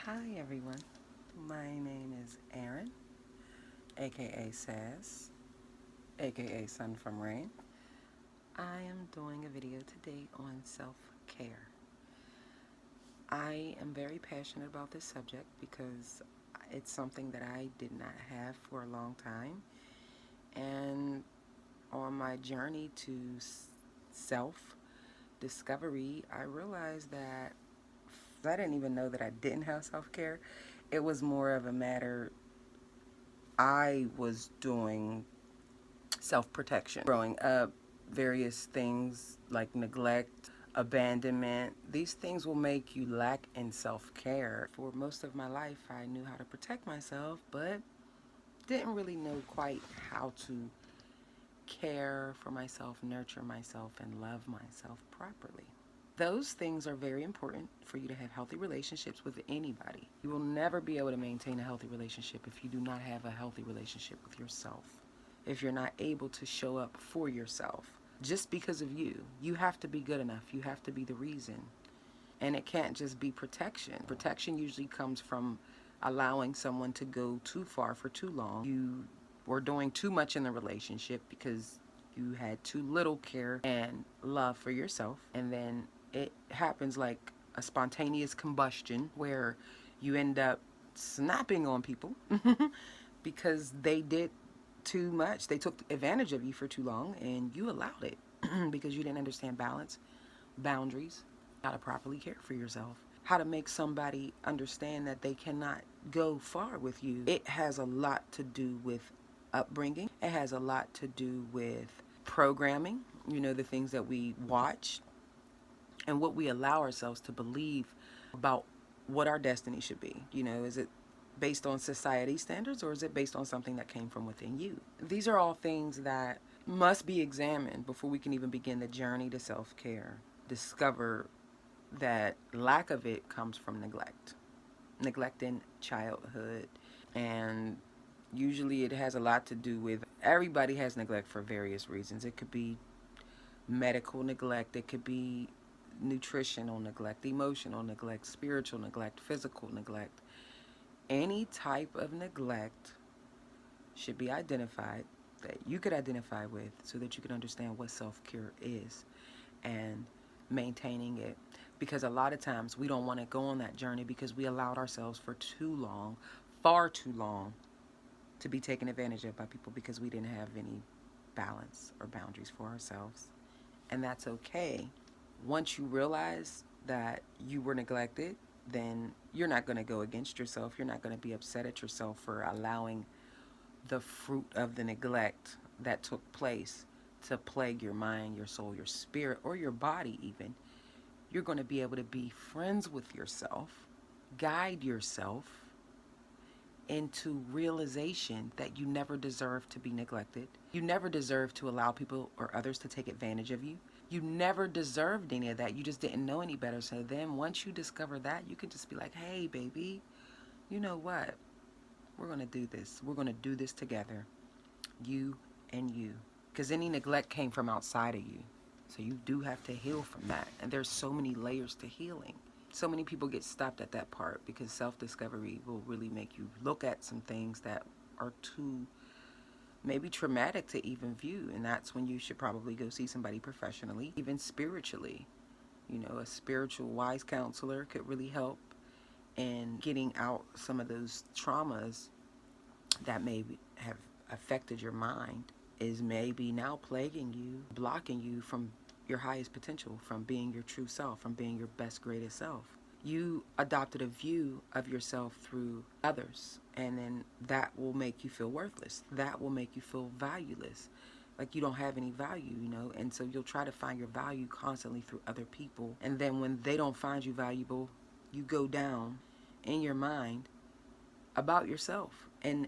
Hi everyone, my name is Aaron, aka Sass, aka Sun from Rain. I am doing a video today on self-care. I am very passionate about this subject because it's something that I did not have for a long time, and on my journey to self-discovery, I realized that I didn't even know that I didn't have self-care. It was more of a matter I was doing self-protection. Growing up, various things like neglect, abandonment, these things will make you lack in self-care. For most of my life, I knew how to protect myself, but didn't really know quite how to care for myself, nurture myself, and love myself properly. Those things are very important for you to have healthy relationships with anybody. You will never be able to maintain a healthy relationship if you do not have a healthy relationship with yourself. If you're not able to show up for yourself just because of you, you have to be good enough. You have to be the reason. And it can't just be protection. Protection usually comes from allowing someone to go too far for too long. You were doing too much in the relationship because you had too little care and love for yourself. And then it happens like a spontaneous combustion where you end up snapping on people because they did too much. They took advantage of you for too long and you allowed it because you didn't understand balance, boundaries, how to properly care for yourself, how to make somebody understand that they cannot go far with you. It has a lot to do with upbringing. It has a lot to do with programming, the things that we watch and what we allow ourselves to believe about what our destiny should be. Is it based on society standards or is it based on something that came from within you? These are all things that must be examined before we can even begin the journey to self-care. Discover that lack of it comes from neglect in childhood, and usually it has a lot to do with, everybody has neglect for various reasons. It could be medical neglect, it could be nutritional neglect, emotional neglect, spiritual neglect, physical neglect. Any type of neglect should be identified, that you could identify with, so that you can understand what self-care is and maintaining it. Because a lot of times we don't want to go on that journey because we allowed ourselves for too long, far too long, to be taken advantage of by people because we didn't have any balance or boundaries for ourselves. And that's okay. Once you realize that you were neglected, then you're not going to go against yourself. You're not going to be upset at yourself for allowing the fruit of the neglect that took place to plague your mind, your soul, your spirit, or your body even. You're going to be able to be friends with yourself, guide yourself into realization that you never deserve to be neglected. You never deserve to allow people or others to take advantage of you. You never deserved any of that. You just didn't know any better. So then once you discover that, you can just be like, hey, baby, you know what? We're going to do this. We're going to do this together. You and you. Because any neglect came from outside of you. So you do have to heal from that. And there's so many layers to healing. So many people get stopped at that part because self-discovery will really make you look at some things that are too maybe traumatic to even view. And that's when you should probably go see somebody professionally, even spiritually. A spiritual wise counselor could really help in getting out some of those traumas that maybe have affected your mind, is maybe now plaguing you, blocking you from your highest potential, from being your true self, from being your best, greatest self. You adopted a view of yourself through others, and then that will make you feel worthless. That will make you feel valueless, like you don't have any value, and so you'll try to find your value constantly through other people. And then when they don't find you valuable, you go down in your mind about yourself. And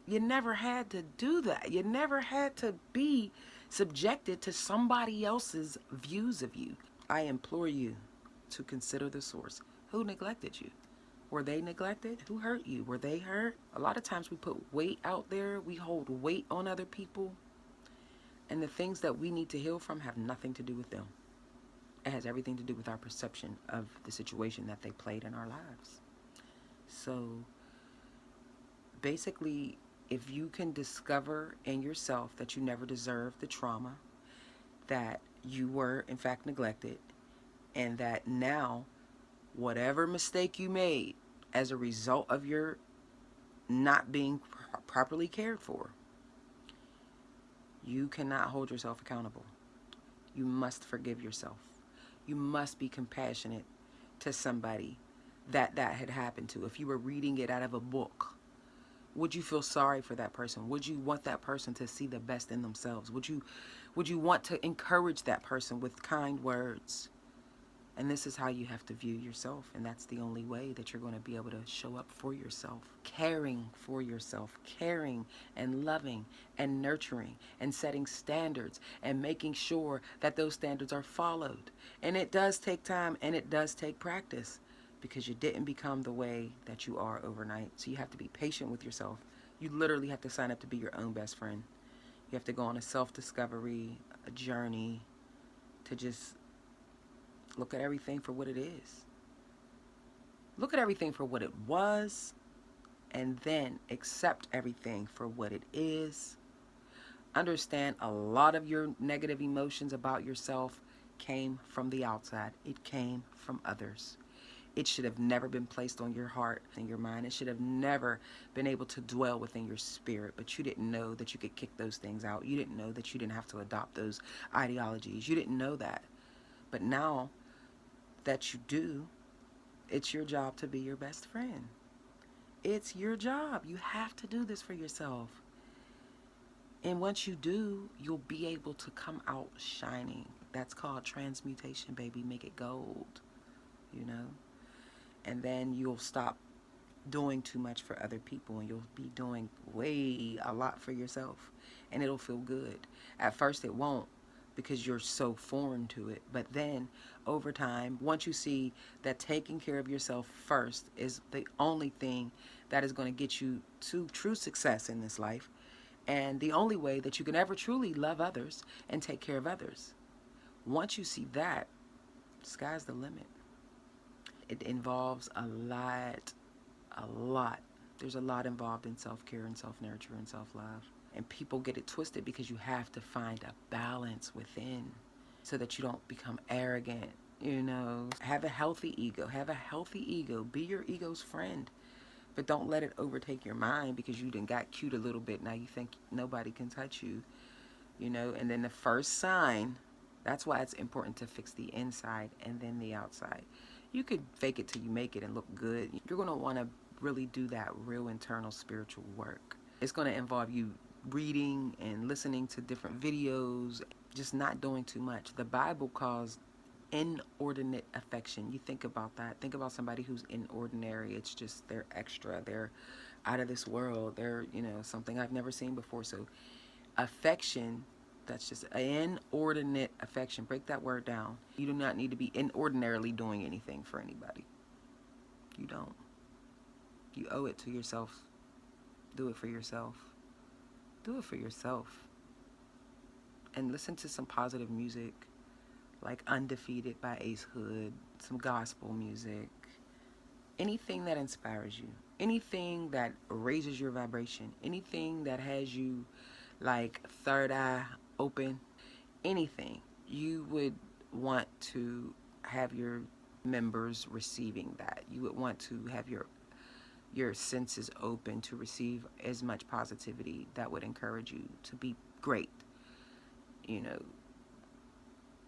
you never had to do that. You never had to be subjected to somebody else's views of you. I implore you to consider the source. Who neglected you? Were they neglected? Who hurt you? Were they hurt? A lot of times we put weight out there. We hold weight on other people. And the things that we need to heal from have nothing to do with them. It has everything to do with our perception of the situation that they played in our lives. So basically, if you can discover in yourself that you never deserved the trauma, that you were in fact neglected, and that now whatever mistake you made as a result of your not being properly cared for, you cannot hold yourself accountable. You must forgive yourself. You must be compassionate to somebody that had happened to. If you were reading it out of a book, would you feel sorry for that person? Would you want that person to see the best in themselves? Would you want to encourage that person with kind words? And this is how you have to view yourself. And that's the only way that you're going to be able to show up for yourself. Caring for yourself. Caring and loving and nurturing and setting standards and making sure that those standards are followed. And it does take time and it does take practice, because you didn't become the way that you are overnight. So you have to be patient with yourself. You literally have to sign up to be your own best friend. You have to go on a self-discovery, a journey to just look at everything for what it is. Look at everything for what it was, and then accept everything for what it is. Understand a lot of your negative emotions about yourself came from the outside. It came from others. It should have never been placed on your heart and your mind. It should have never been able to dwell within your spirit, but you didn't know that you could kick those things out. You didn't know that you didn't have to adopt those ideologies. You didn't know that. But now that you do, it's your job to be your best friend. It's your job. You have to do this for yourself. And once you do, you'll be able to come out shining. That's called transmutation, baby. Make it gold, you know? And then you'll stop doing too much for other people, and you'll be doing way a lot for yourself. And it'll feel good. At first it won't, because you're so foreign to it. But then over time, once you see that taking care of yourself first is the only thing that is going to get you to true success in this life, and the only way that you can ever truly love others and take care of others, once you see that, sky's the limit. It involves a lot, a lot. There's a lot involved in self-care and self-nurture and self-love. And people get it twisted because you have to find a balance within so that you don't become arrogant. You know, have a healthy ego. Have a healthy ego. Be your ego's friend. But don't let it overtake your mind because you done got cute a little bit. Now you think nobody can touch you, you know. And then the first sign, that's why it's important to fix the inside and then the outside. You could fake it till you make it and look good. You're going to want to really do that real internal spiritual work. It's going to involve you reading and listening to different videos, just not doing too much. The Bible calls inordinate affection. You think about that. Think about somebody who's inordinary. It's just they're extra. They're out of this world. They're, you know, something I've never seen before. So affection, that's just inordinate affection. Break that word down. You do not need to be inordinarily doing anything for anybody. You don't. You owe it to yourself. Do it for yourself. Do it for yourself. And listen to some positive music, like Undefeated by Ace Hood, some gospel music, anything that inspires you, anything that raises your vibration, anything that has you like third eye open, anything. You would want to have your members receiving that. You would want to have your senses open to receive as much positivity that would encourage you to be great, you know,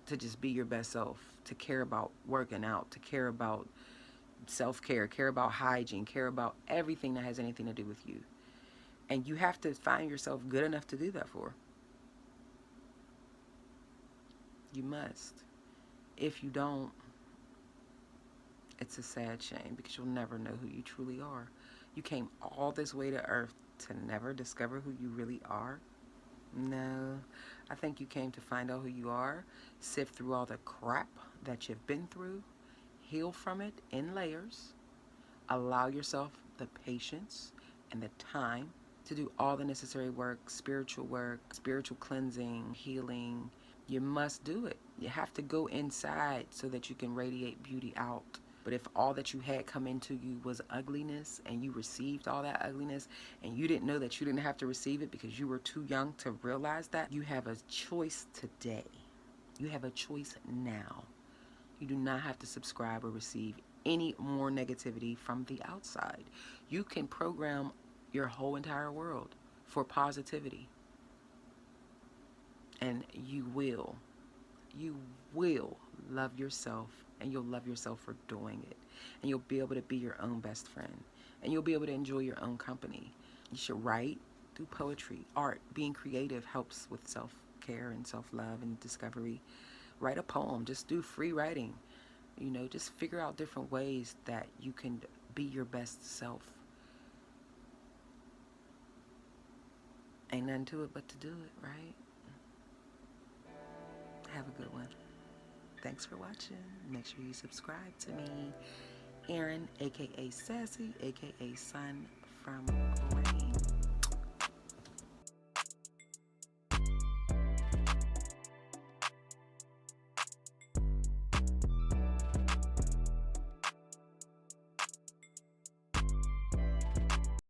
to just be your best self, to care about working out, to care about self-care, care about hygiene, care about everything that has anything to do with you. And you have to find yourself good enough to do that for. You must. If you don't, it's a sad shame, because you'll never know who you truly are. You came all this way to earth to never discover who you really are. No, I think you came to find out who you are, sift through all the crap that you've been through, heal from it in layers, allow yourself the patience and the time to do all the necessary work, spiritual cleansing, healing. You must do it. You have to go inside so that you can radiate beauty out. But if all that you had come into you was ugliness, and you received all that ugliness, and you didn't know that you didn't have to receive it because you were too young to realize that, you have a choice today. You have a choice now. You do not have to subscribe or receive any more negativity from the outside. You can program your whole entire world for positivity. And you will love yourself, and you'll love yourself for doing it. And you'll be able to be your own best friend. And you'll be able to enjoy your own company. You should write, do poetry, art. Being creative helps with self-care and self-love and discovery. Write a poem. Just do free writing. Just figure out different ways that you can be your best self. Ain't nothing to it but to do it, right? Have a good one. Thanks for watching. Make sure you subscribe to me. Aaron, aka Sassy, aka Sun from Rain.